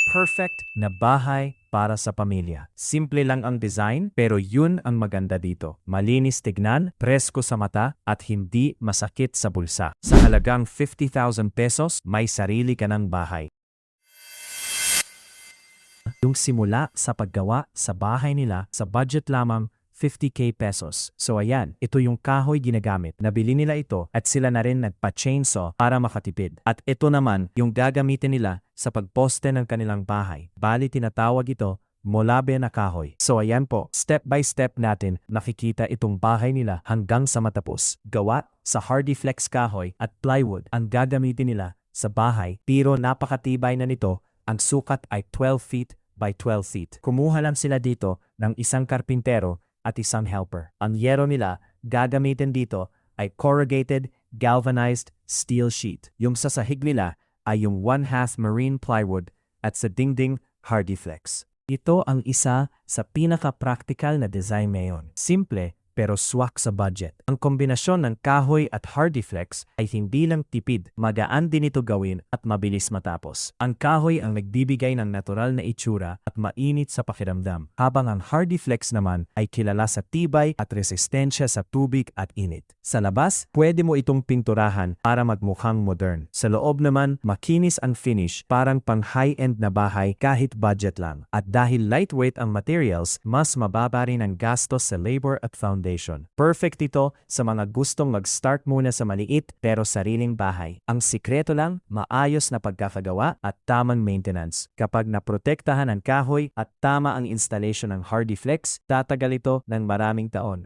perfect na bahay para sa pamilya. Simple lang ang design, pero yun ang maganda dito. Malinis tignan, presko sa mata, at hindi masakit sa bulsa. Sa halagang 50,000 pesos, may sarili ka ng bahay. Yung simula sa paggawa sa bahay nila sa budget lamang 50k pesos. So ayan, ito yung kahoy ginagamit. Nabili nila ito at sila na rin nagpa-chainsaw para makatipid. At ito naman yung gagamitin nila sa pagposte ng kanilang bahay. Bali tinatawag ito molabe na kahoy. So ayan po, step by step natin nakikita itong bahay nila hanggang sa matapos. Gawa sa HardieFlex kahoy at plywood ang gagamitin nila sa bahay, pero napakatibay na nito. Ang sukat ay 12 feet by 12 feet. Kumuha lang sila dito ng isang karpintero at isang helper. Ang yero nila gagamitin dito ay corrugated galvanized steel sheet. Yung sa sahig nila ay yung 1/2 marine plywood at sa dingding HardieFlex. Ito ang isa sa pinaka-practical na design ngayon. Simple pero swak sa budget. Ang kombinasyon ng kahoy at HardieFlex ay hindi lang tipid, magaan din ito gawin at mabilis matapos. Ang kahoy ang nagbibigay ng natural na itsura at mainit sa pakiramdam, habang ang HardieFlex naman ay kilala sa tibay at resistensya sa tubig at init. Sa labas, pwede mo itong pinturahan para magmukhang modern. Sa loob naman, makinis ang finish, parang pang high-end na bahay kahit budget lang. At dahil lightweight ang materials, mas mababa rin ang gastos sa labor at foundation. Perfect ito sa mga gustong mag-start muna sa maliit pero sariling bahay. Ang sikreto lang, maayos na pagkakagawa at tamang maintenance. Kapag naprotektahan ang kahoy at tama ang installation ng HardieFlex, tatagal ito ng maraming taon.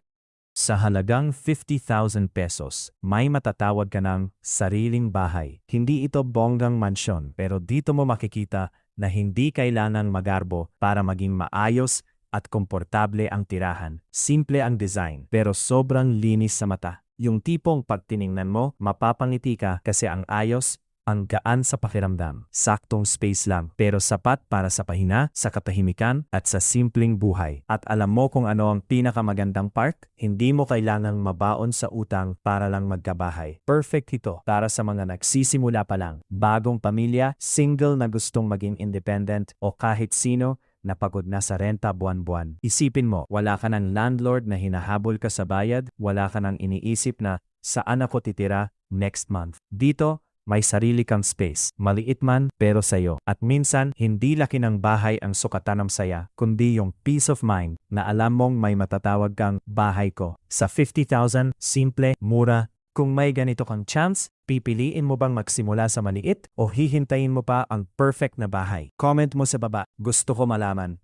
Sa halagang 50,000 pesos, may matatawag ka ng sariling bahay. Hindi ito bonggang mansyon, pero dito mo makikita na hindi kailangang magarbo para maging maayos at komportable ang tirahan. Simple ang design, pero sobrang linis sa mata. Yung tipong pag tiningnan mo, mapapangiti ka kasi ang ayos, ang gaan sa pakiramdam. Saktong space lang, pero sapat para sa pahinga, sa katahimikan, at sa simpleng buhay. At alam mo kung ano ang pinakamagandang part? Hindi mo kailangang mabaon sa utang para lang magkabahay. Perfect ito para sa mga nagsisimula pa lang, bagong pamilya, single na gustong maging independent, o kahit sino na pagod na sa renta buwan-buwan. Isipin mo, wala ka ng landlord na hinahabol ka sa bayad, wala ka ng iniisip na saan ako titira next month. Dito, may sarili kang space. Maliit man, pero sayo. At minsan, hindi laki ng bahay ang sukatan ng saya, kundi yung peace of mind na alam mong may matatawag kang bahay ko. Sa 50,000, simple, mura. Kung may ganito kang chance, pipiliin mo bang magsimula sa maliit o hihintayin mo pa ang perfect na bahay? Comment mo sa baba. Gusto ko malaman.